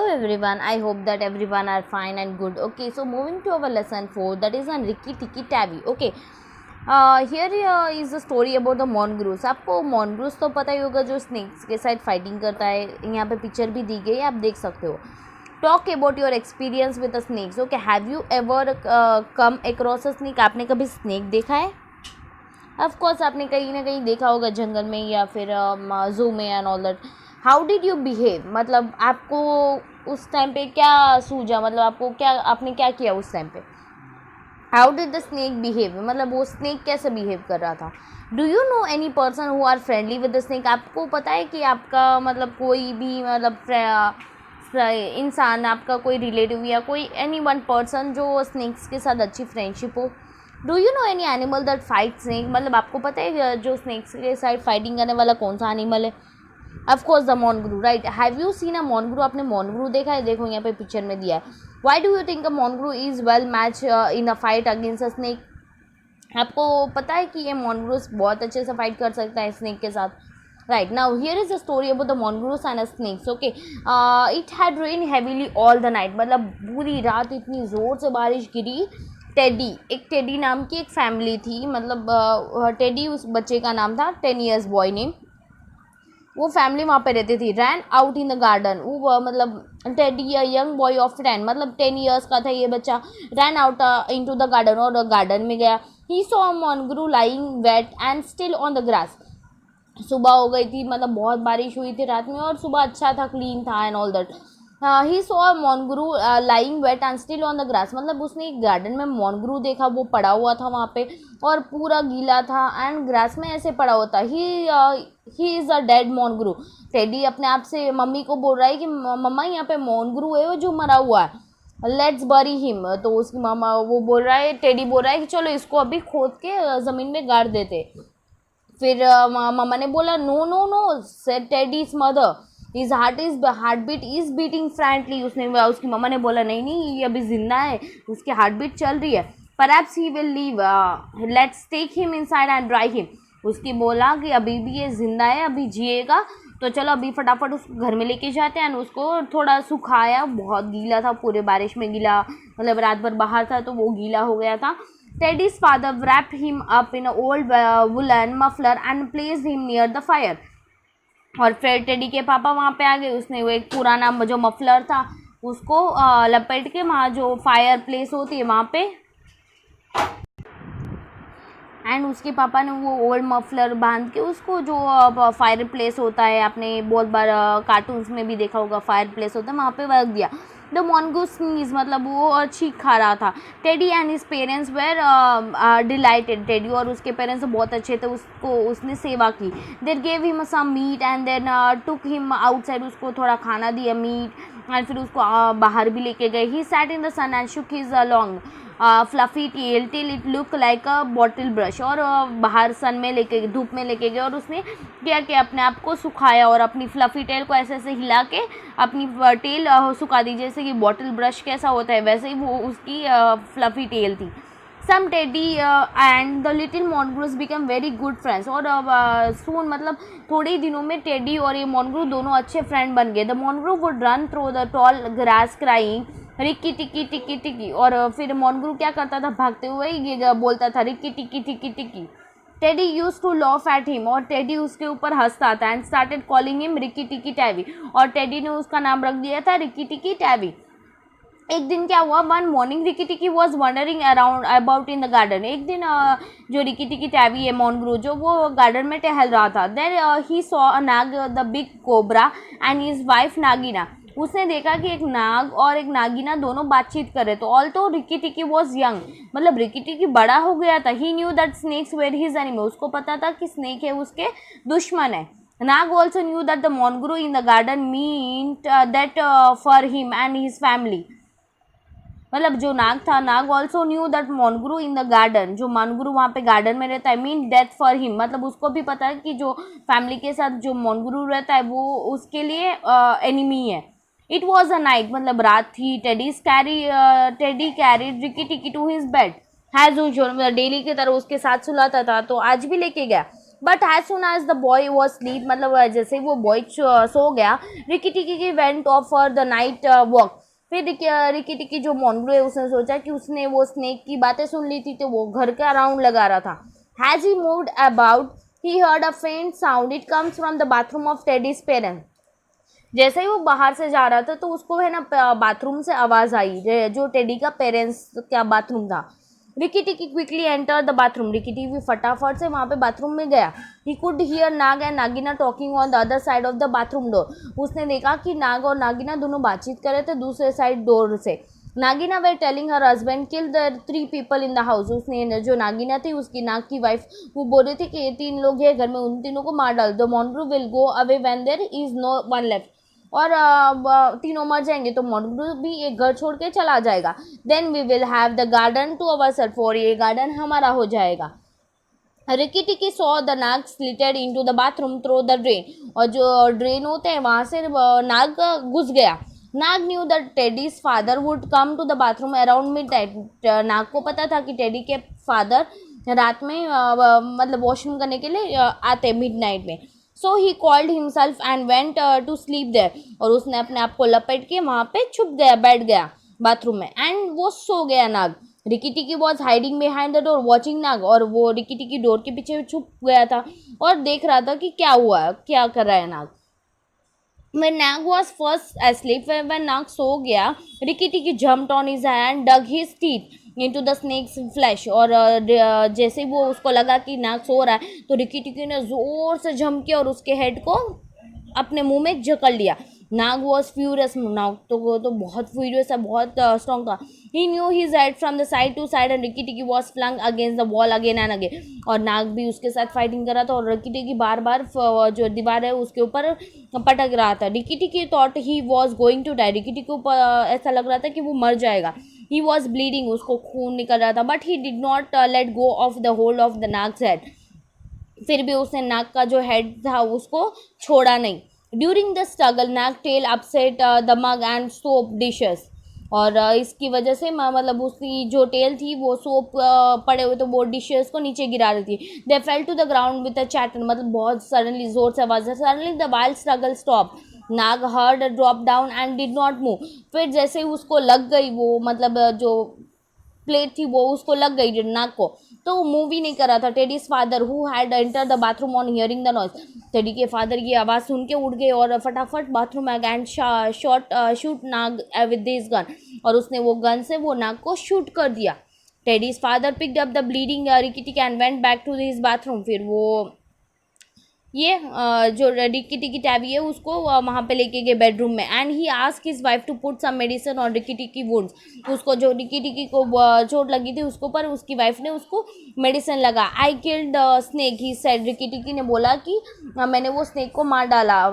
everyone, I hope that everyone are fine and good. Okay, so moving to our lesson 4, that is on Rikki Tikki Tavi. Okay, here is the story about the mongoose. आपको mongoose तो पता ही होगा जो snakes के साथ fighting करता है. यहाँ पे picture भी दी गई है, आप देख सकते हो. Talk about your experience with the snakes. Okay, have you ever come across a snake? आपने कभी snake देखा है? ऑफ कोर्स आपने कहीं ना कहीं देखा होगा जंगल में या फिर ज़ू में and all that. How did you behave, मतलब आपको उस टाइम पे क्या सूझा, मतलब आपने क्या किया उस टाइम पे. How did the snake behave, मतलब वो स्नेक कैसे बिहेव कर रहा था. Do you know any person who are friendly with the snake. आपको पता है कि आपका मतलब कोई भी मतलब इंसान, आपका कोई रिलेटिव या कोई एनी वन पर्सन जो स्नेक्स के साथ अच्छी फ्रेंडशिप हो. Do you know any animal that fight snake, मतलब आपको पता है जो स्नेक्स के साथ फाइटिंग करने वाला कौन सा एनिमल है. Of course the mongoose, right. Have you seen a mongoose, आपने मोनग्रू देखा है. देखो यहाँ पे पिक्चर में दिया है. Why do you think a mongoose is well match in a fight against a snake. आपको पता है कि ये मोनग्रूस बहुत अच्छे से फाइट कर सकता है स्नेक के साथ. Right, now here is the story about the mongoose and snakes. Okay, it had rained heavily all the night. मतलब पूरी रात इतनी ज़ोर से बारिश गिरी. टेडी नाम की एक फैमिली थी, मतलब टेडी उस बच्चे का नाम था, 10 years बॉय नेम. वो फैमिली वहाँ पे रहती थी. Ran out in the garden, वो मतलब Teddy a young boy of 10, मतलब 10 years का था ये बच्चा. Ran out into the garden, और गार्डन में गया. He saw a mongoose lying wet and still on the grass. सुबह हो गई थी, मतलब बहुत बारिश हुई थी रात में, और सुबह अच्छा था, क्लीन था and all that. He saw mongoose lying wet and still on the grass, मतलब उसने एक गार्डन में मोनग्रू देखा, वो पड़ा हुआ था वहाँ पे और पूरा गीला था एंड ग्रास में ऐसे पड़ा हुआ था. He is a dead mongoose. Teddy अपने आप से मम्मी को बोल रहा है कि मम्मा यहाँ पे मोनग्रू है वो जो मरा हुआ है, लेट्स बरी हिम. तो उसकी मामा वो बोल रहा है, टेडी बोल रहा है कि चलो इसको अभी खोद के ज़मीन में गाड़ देते. फिर मामा ने बोला no no no, said Teddy's mother, his heart beat is beating frantically. उसकी मामा ने बोला नहीं नहीं, ये अभी जिंदा है, उसकी हार्ट बीट चल रही है. Perhaps he will leave, let's take him inside and dry him. उसकी बोला कि अभी भी ये जिंदा है, अभी जिएगा, तो चलो अभी फटाफट उसको घर में लेके जाते हैं. उसको थोड़ा सुखाया, बहुत गीला था, पूरे बारिश में गीला, मतलब रात भर बाहर था तो वो गीला हो गया था. Teddy's father wrapped him up in an old woolen muffler and placed him near the fire. और फिर टेडी के पापा वहाँ पे आ गए. उसने वो एक पुराना जो मफलर था उसको लपेट के वहाँ जो फायर प्लेस होती है वहाँ पे, एंड उसके पापा ने वो ओल्ड मफलर बांध के उसको जो फायर प्लेस होता है, आपने बहुत बार कार्टून्स में भी देखा होगा, फायर प्लेस होता है वहाँ पे रख दिया. द मोनगूस स्नीज, मतलब वो चीख खा रहा था. Teddy and his parents were delighted. Teddy और उसके पेरेंट्स बहुत अच्छे थे, उसने सेवा की. There gave him some meat and then took him outside. उसको थोड़ा खाना दिया, मीट, एंड फिर उसको बाहर भी लेके गए. He sat in the sun and shook his long fluffy tail till it look like a bottle brush. और बाहर सन में लेके, धूप में लेके गए और उसने क्या किया, अपने आप को सुखाया और अपनी फ्लफी टेल को ऐसे ऐसे हिला के अपनी टेल सुखा दी. जैसे कि बॉटल ब्रश कैसा होता है वैसे ही वो उसकी फ्लफी टेल थी. Some Teddy and the little mongooses become very good friends. और सून, मतलब थोड़े ही दिनों में टेडी और ये मोनग्रू दोनों अच्छे फ्रेंड बन गए. The mongoose would run through the tall grass crying Rikki tikki tikki tikki. और फिर मोनग्रू क्या करता था, भागते हुए ये बोलता था Rikki tikki tikki tikki. Teddy use to laugh at him, और टेडी उसके ऊपर हंसता था. And started calling him Rikki Tikki Tavi, और टेडी ने उसका नाम रख दिया था रिक्की टिक्की टैवी. एक दिन क्या हुआ, one morning Rikki Tikki was wandering around about in the garden. एक दिन जो रिक्की टिक्की टैवी है मोनग्रू, जो वो गार्डन में टहल रहा था. Then he saw a Nag the big cobra and his wife Nagaina. उसने देखा कि एक नाग और एक नागिना दोनों बातचीत कर रहे. तो although Rikki Tikki was young, मतलब रिक्की टिक्की बड़ा हो गया था. He knew that snakes were his enemy. उसको पता था कि स्नेक है उसके दुश्मन है. Nag also knew that the mongoose in the garden meant that for him and his family. मतलब जो नाग था, Nag also knew that mongoose in the garden, जो मोनग्रू वहाँ पे गार्डन में रहता है, मीन डेथ फॉर हिम, मतलब उसको भी पता है कि जो फैमिली के साथ जो मोनग्रू रहता है वो उसके लिए एनिमी है. इट वॉज अ नाइट, मतलब रात थी. Teddy carried Rikki Tikki to his bed has usual, मतलब डेली की तरह उसके साथ सुलाता था, तो आज भी लेके गया. But as soon as the boy was sleep, मतलब जैसे ही वो बॉय सो गया, रिकी टिकी की went of for the night walk. फिर रिकी टिकी जो मोनग्रो है उसने सोचा कि उसने वो स्नेक की बातें सुन ली थी, तो वो घर के अराउंड लगा रहा था। Has he moved about he heard a faint sound, it comes from the bathroom of Teddy's parents. जैसे ही वो बाहर से जा रहा था तो उसको है ना बाथरूम से आवाज़ आई, जो टेडी का पेरेंट्स का बाथरूम था। Rikki Tikki quickly enter the bathroom, Rikki Tikki फटाफट से वहाँ पे बाथरूम में गया। He could hear Nag and Nagaina talking on the other side of the bathroom door. उसने देखा कि नाग और नागिना दोनों बातचीत कर रहे थे दूसरे साइड डोर से। Nagaina were telling her husband kill the 3 people in the house. उसने जो नागिना थी उसकी नाग की वाइफ, वो बोल रही थी कि ये 3 लोग हैं घर में, उन तीनों को मार डाल दो। Mongoose will go away when there is no one left. और तीनों मर जाएंगे तो मोनग्रू भी एक घर छोड़ के चला जाएगा। Then we will have the garden to our self, और ये गार्डन हमारा हो जाएगा। Rikki Tikki saw the Nag slithered into the bathroom through the drain, और जो ड्रेन होते हैं वहाँ से नाग घुस गया। Nag knew that Teddy's father would come to the bathroom around midnight. Nag को पता था कि टेडी के फादर रात में मतलब वॉशरूम करने के लिए आते मिडनाइट में। So he called himself and went to sleep there, और उसने अपने आप को लपेट के वहाँ पे छुप गया, बैठ गया बाथरूम में, एंड वो सो गया Nag. Rikki Tikki was hiding behind the door watching Nag, और वो रिकी टिकी डोर के पीछे छुप गया था और देख रहा था कि क्या हुआ, क्या कर रहा है नाग। When Nag was first asleep, when Nag सो गया, Rikki Tikki jumped on his hand, dug his teeth into the snake's flesh, और जैसे वो उसको लगा कि नाग सो रहा है तो रिकी टिकी ने जोर से जंप किया और उसके हेड को अपने मुंह में जकड़ लिया। नाग वॉज फ्यूरियस, नाग तो वो तो बहुत फ्यूरियस है, बहुत स्ट्रॉन्ग था। He knew his head from the side to side and Rikki Tikki was flung against the wall again and again, और नाग भी उसके साथ फाइटिंग कर रहा था और रिकी टिकी बार बार जो दीवार है उसके ऊपर पटक रहा था। Rikki Tikki thought he was going to die, Rikki Tikki को ऐसा लग रहा था कि वो मर जाएगा। ही वॉज ब्लीडिंग, उसको खून निकल रहा था, but he did not let go of the hold of the Nag's head. फिर भी उसने नाग का जो हेड था उसको छोड़ा नहीं। During the struggle Nag tail upset the mug and soap dishes, और इसकी वजह से मतलब उसकी जो टेल थी वो सोप पड़े हुए तो वो डिशेस को नीचे गिरा रही थी। They fell to the ground with a chatter, मतलब बहुत सडनली जोर से आवाज, suddenly the wild struggle stop, Nag heard drop down and did not move. फिर जैसे उसको लग गई वो मतलब जो प्लेट थी वो उसको लग गई नाक को, तो वो मूव ही नहीं कर रहा था। Teddies father who had enter the bathroom on hearing the noise, teddy के फादर की आवाज़ सुन के उठ गए और फटाफट बाथरूम में and shoot Nag with this gun, और उसने वो गन से वो नाग को शूट कर दिया। Teddy's father picked up the bleeding Rikki Tikki and went back to this bathroom. फिर वो ये जो रिकी टिकी टैवी है उसको वहाँ पे लेके गए बेडरूम में, and he ask his wife to put some medicine on Rikki Tikki wounds. उसको जो रिकी टिकी को चोट लगी थी उसको पर उसकी वाइफ ने उसको मेडिसिन लगा। I killed snake he said, Ricky टिकी ने बोला कि मैंने वो स्नेक को मार डाला।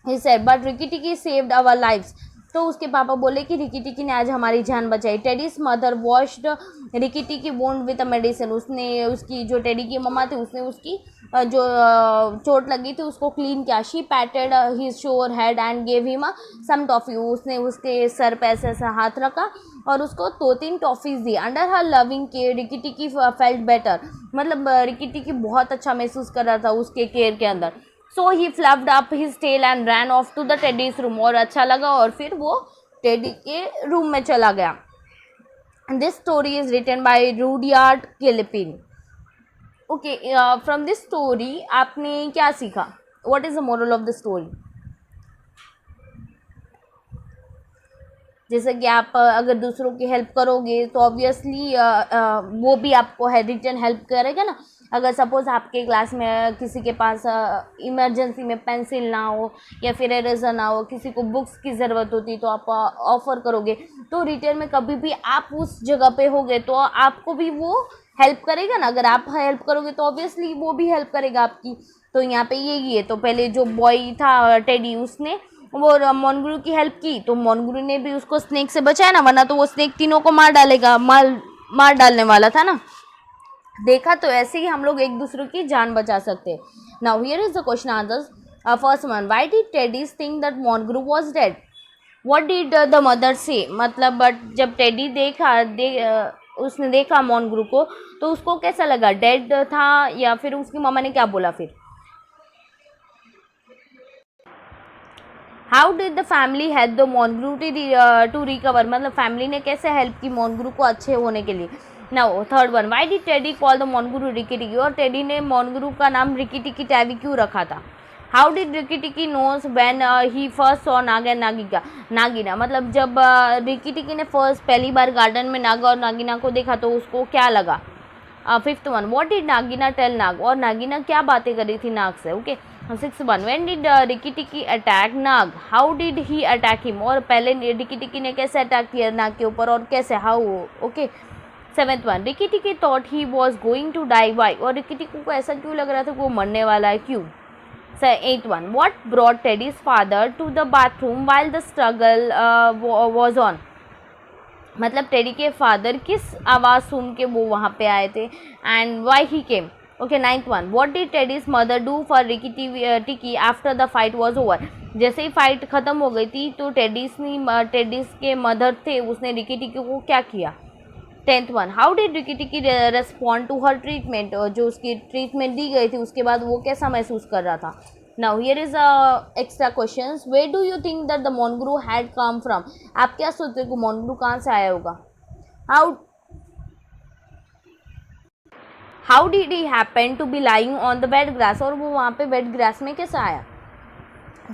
ही सेड बट रिकी टिकी सेव्ड आवर लाइव्स, तो उसके पापा बोले कि रिकी टिकी ने आज हमारी जान बचाई। टेडीज मदर वॉश्ड रिकी टिकी वुंड विद अ मेडिसिन, उसने उसकी जो टेडी की मम्मा थी उसने उसकी जो चोट लगी थी उसको क्लीन किया। She patted his sore head and gave him some toffee, उसने उसके सर पे ऐसे ऐसा हाथ रखा और उसको 2-3 टॉफ़ीज़ दी। Under her loving care Rikki Tikki felt better, मतलब रिकी टिकी बहुत अच्छा महसूस कर रहा था उसके केयर के अंदर। So he fluffed up his tail and ran off to the Teddy's room, और अच्छा लगा और फिर वो टेडी के रूम में चला गया। This story is written by Rudyard किलिपिन। ओके, फ्रॉम दिस स्टोरी आपने क्या सीखा? What is the moral of the story? जैसे कि आप अगर दूसरों की हेल्प करोगे तो ऑब्वियसली वो भी आपको रिटर्न हेल्प करेगा ना। अगर सपोज़ आपके क्लास में किसी के पास इमरजेंसी में पेंसिल ना हो या फिर इरेज़र ना हो, किसी को बुक्स की ज़रूरत होती तो आप ऑफ़र करोगे, तो रिटर्न में कभी भी आप उस जगह पे होगे तो आपको भी वो हेल्प करेगा ना। अगर आप हेल्प करोगे तो ऑब्वियसली वो भी हेल्प करेगा आपकी। तो यहाँ पे यही है। तो पहले जो बॉय था टेडी, उसने वो मोनगुरु की हेल्प की तो मोनगुरु ने भी उसको स्नेक से बचाया ना, वरना तो वो स्नेक तीनों को मार डालेगा, मार डालने वाला था ना। देखा, तो ऐसे ही हम लोग एक दूसरे की जान बचा सकते हैं। Now here is the question answers. First one, why did Teddy's think that mongoose was dead? What did the mother say? मतलब बट जब टेडी उसने देखा मोनग्रू को, तो उसको कैसा लगा, डेड था या फिर उसकी मम्मा ने क्या बोला फिर? How did the family help the mongoose to recover, मतलब फैमिली ने कैसे हेल्प की मोनग्रू को अच्छे होने के लिए। Now third one, why did Teddy call the mongoose Rikki Tikki, और टेडी ने मोनग्रू का नाम रिकी टिकी टैवी क्यों रखा था। How did Rikki Tikki knows when he first saw Nag and Nagaina, मतलब जब रिकी टिकी ने पहली बार गार्डन में नागा और नागिना को देखा तो उसको क्या लगा। Fifth one, what did Nagaina tell Nag, और नागिना क्या बातें कर रही थी नाग से। Okay, six one, when did Rikki Tikki attack Nag, how did he attack him, और पहले रिकी टिकी ने कैसे अटैक किया नाग के ऊपर और कैसे, how. Okay, seventh one, Rikki Tikki thought he was going to die, why, और रिकी टिकी को ऐसा क्यों लग रहा था कि वो मरने वाला है, क्यों। Eight one, what brought Teddy's father to the bathroom while the struggle was on, मतलब टेडी के फादर किस आवाज़ सुन के वो वहाँ पे आए थे, and why he came. Okay, ninth one, what did Teddy's mother do for Rikki Tikki after the fight was over, जैसे ही फाइट ख़त्म हो गई थी तो टेडीज के मदर थे, उसने रिकी टिकी को क्या किया। Tenth one, how did Rikki टिकी रेस्पॉन्ड टू हर ट्रीटमेंट, जो उसकी ट्रीटमेंट दी गई थी उसके बाद वो कैसा महसूस कर रहा था। Now here is extra questions, where do you think that the mongoose had come from, आप क्या सोचते हो कि मोनग्रू कहाँ से आया होगा। How how did he happen to be lying on the wet grass, और वो वहाँ पे वेट ग्रास में कैसे आया।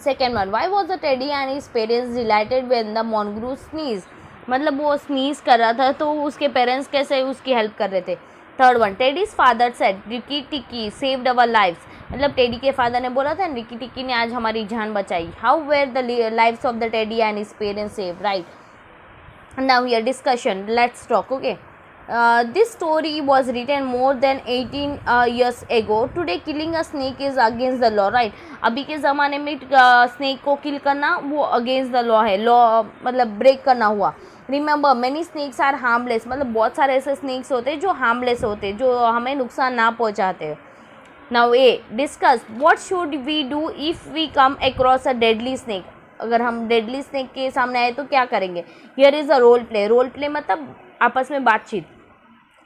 Second one, why was the Teddy and his parents delighted when the mongoose sneeze, मतलब वो स्नीज कर रहा था तो उसके पेरेंट्स कैसे उसकी हेल्प कर रहे थे। Third one, teddies father said Ricky टिकी सेव्ड अवर लाइफ्स, मतलब टेडी के फादर ने बोला था रिकी टिकी ने आज हमारी जान बचाई। How were the lifes of the Teddy and his parents save, right. Now here discussion, let's talk. Okay, this story was written more than 18 years ago. Today killing a snake is against the law, right? अभी के ज़माने में snake को kill करना वो against the law है, law मतलब break करना हुआ। Remember many snakes are harmless, मतलब बहुत सारे ऐसे स्नेक्स होते हैं जो हार्मलेस होते हैं, जो हमें नुकसान ना पहुंचाते। Now a discuss, what should we do if we come across a deadly snake, अगर हम डेडली स्नेक के सामने आए तो क्या करेंगे। Here is a role play, role play मतलब आपस में बातचीत।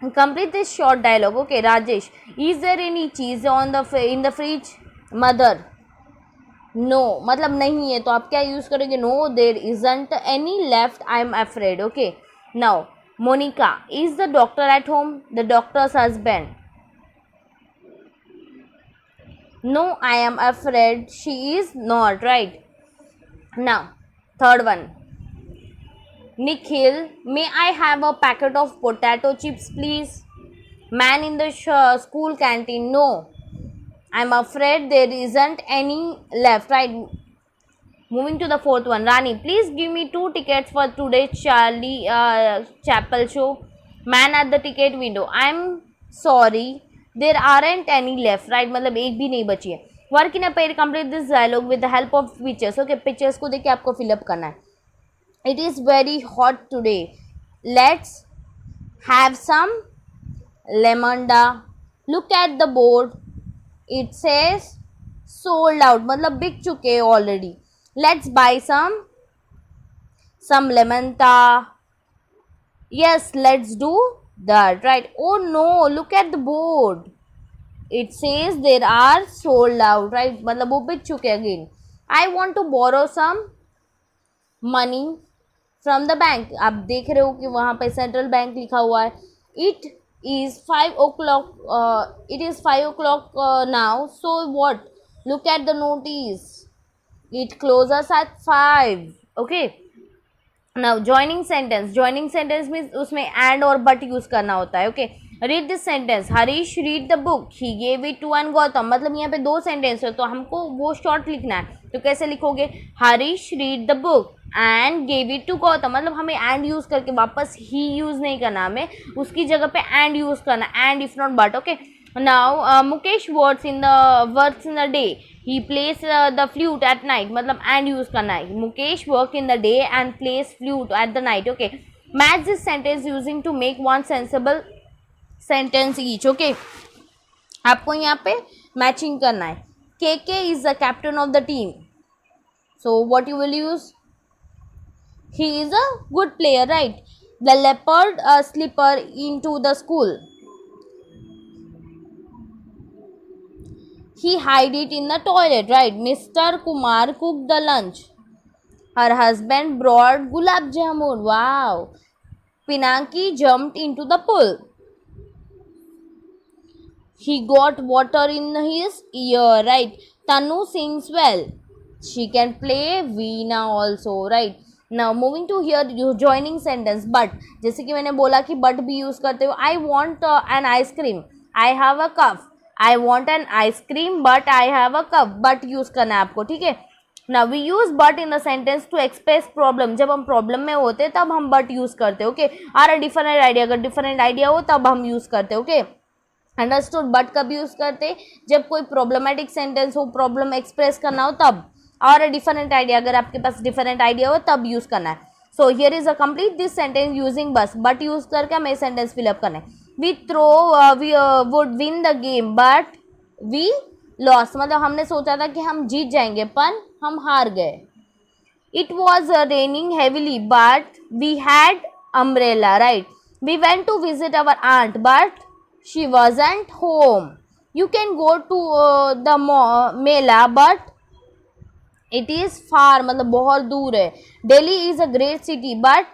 Complete this short dialogue. Okay, Rajesh, is there any cheese on the in the fridge? Mother, no, मतलब नहीं है तो आप क्या यूज़ करेंगे, no there isn't any left, I am afraid. Okay, now Monica, is the doctor at home? The doctor's husband, no, I am afraid she is not, right. Now third one, Nikhil, may I have a packet of potato chips, please? Man in the school canteen, no, I'm afraid there isn't any left, right. Moving to the fourth one, Rani, please give me 2 tickets for today's Charlie Chapel show. Man at the ticket window, I'm sorry, there aren't any left, right, मतलब एक भी नहीं बची है। Work in a pair, complete this dialogue with the help of pictures. Okay, pictures को देख के आपको fill up करना है। It is very hot today. Let's have some lemon-da. Look at the board. It says sold out, मतलब बिक चुके already. Let's buy some lemon-da. Yes, let's do that, right. Oh no, look at the board. It says there are sold out, right, मतलब वो बिक चुके again. I want to borrow some money from the bank, आप देख रहे हो कि वहाँ पे सेंट्रल बैंक लिखा हुआ है। It is 5 o'clock, it is 5 o'clock now, so what, look at the notice, it closes at 5. Okay, now joining sentence means उसमें and और but यूज़ करना होता है। Okay, read this sentence, Harish read the book, he gave it to an Gautam, मतलब यहाँ पे 2 sentence है तो हमको वो शॉर्ट लिखना है, तो कैसे लिखोगे, Harish read the book and gave it to Gautam, मतलब हमें एंड यूज़ करके वापस ही यूज़ नहीं करना, हमें उसकी जगह पे एंड यूज़ करना, and if not but. Okay, now Mukesh works in the day, he place the flute at night, मतलब एंड यूज़ करना है, Mukesh work in the day and place flute at the night. Okay, match this sentence using to make one sensible sentence each. Okay, आपको यहाँ पे matching करना है। K is the captain of the team, so what you will use, he is a good player, right. The leopard sleeper in to the school. He hid it in the toilet, right? Mr. Kumar cooked the lunch. Her husband brought gulab jamun. Wow. Pinaki jumped into the pool. He got water in his ear, right? Tanu sings well. She can play veena also, right? Now moving to here, you joining sentence. But जैसे कि मैंने बोला कि but भी use करते हो. I want an ice cream. I have a cup. I want an ice cream but I have a cup. But use करना है आपको, ठीक है. Now we use but in the sentence to express problem. जब हम problem में होते तब हम but use करते, ओके. और different idea, अगर different idea हो तब हम use करते, ओके. अंडरस्टूड. बट कब यूज करते? जब कोई प्रॉब्लमेटिक सेंटेंस हो, प्रॉब्लम एक्सप्रेस करना हो तब. और डिफरेंट आइडिया, अगर आपके पास डिफरेंट आइडिया हो तब यूज करना है. So here is a complete this sentence using but. But use करके हमें सेंटेंस फिलअप करना है. We thought we would win the game but we loss. मतलब हमने सोचा था कि हम जीत जाएंगे पर हम हार गए. It was raining heavily but we had umbrella, right. We went to visit our aunt but she wasn't home. You can go to the mela but it is far. मतलब बहुत दूर है. Delhi is a great city but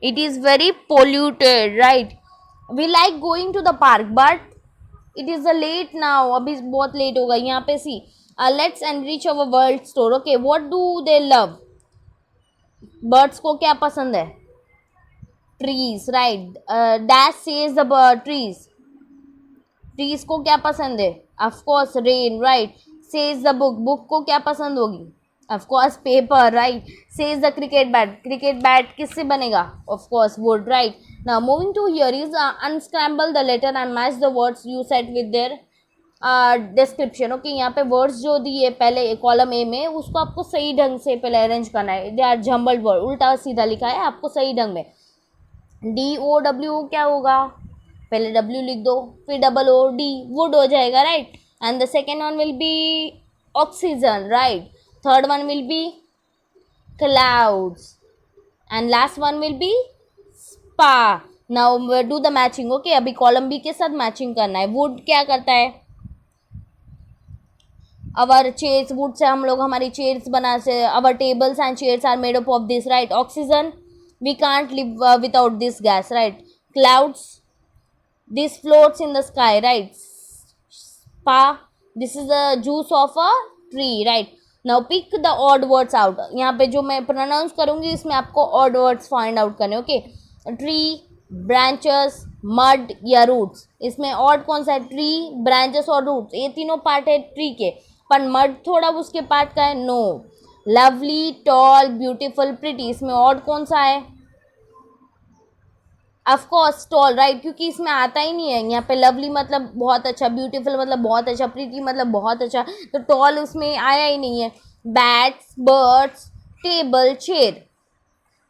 it is very polluted, right? We like going to the park but it is a late now. अभी बहुत late होगा. यहाँ पे सी let's enrich our world store. Okay, what do they love? Birds को क्या पसंद है? Trees, right? Dash says the trees. Trees को क्या पसंद है? Of course rain, right. Says the book. Book को क्या पसंद होगी? Of course paper, right. Says the cricket bat. Cricket bat किससे बनेगा? Of course wood, right. Now moving to here is unscramble the letter and match the words you set with their description. Okay, यहाँ पे words जो दिए पहले column A में उसको आपको सही ढंग से पहले अरेंज करना है. दे आर जम्बल्ड वर्ड, उल्टा सीधा लिखा है, आपको सही ढंग में. DOW क्या होगा? पहले W लिख दो, फिर डबल O D, वुड हो जाएगा, right. And the second one will be oxygen, right. Third one will be clouds and last one will be spa. Now do the matching. Okay, अभी column B के साथ matching करना है. Would क्या करता है? अवर चेयर्स, वुड से हम लोग हमारी चेयर्स बना से. Our tables and chairs are made up of this, right. Oxygen, we can't live without this gas, right. Clouds, this floats in the sky, right. Spa, this is the juice of a tree, right. now pick the odd words out. यहाँ पे जो मैं pronounce करूँगी इसमें आपको odd words find out करने, okay. tree, branches, mud या roots. इसमें odd कौन सा है? tree, branches और roots. ये तीनों पार्ट है tree के, पर mud थोड़ा उसके पार्ट का है. no. lovely, tall, beautiful, pretty. इसमें odd कौन सा है? ऑफकोर्स टॉल, राइट, क्योंकि इसमें आता ही नहीं है. यहाँ पे लवली मतलब बहुत अच्छा, ब्यूटीफुल मतलब बहुत अच्छा, प्रीटी मतलब बहुत अच्छा, तो टॉल उसमें आया ही नहीं है. Bats, birds, table, chair.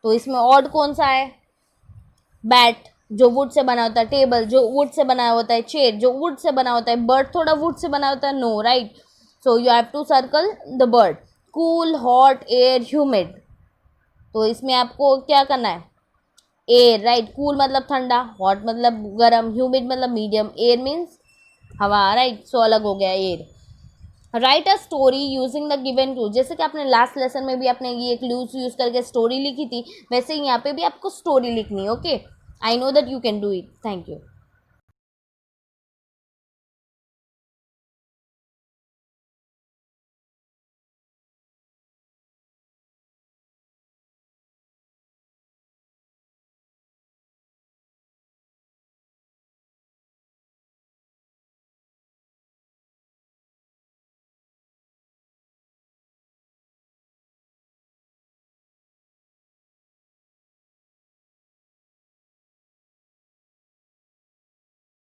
तो इसमें ऑड कौन सा है? बैट जो वुड से बना होता है, टेबल जो वुड से बना होता है, चेयर जो वुड से बना होता है, बर्ड थोड़ा वुड से बना होता है. No, right. So you have to circle the bird. Cool, hot, air, humid. तो इसमें आपको क्या करना है? Air, right. कूल मतलब ठंडा, हॉट मतलब गर्म, ह्यूमिड मतलब मीडियम, एयर मीन्स हवा, राइट. सो अलग हो गया air. Right a story using the given clue. जैसे कि आपने लास्ट लेसन में भी आपने ये क्लूज यूज करके स्टोरी लिखी थी, वैसे ही यहाँ पे भी आपको स्टोरी लिखनी है. Okay, I know that you can do it. Thank you.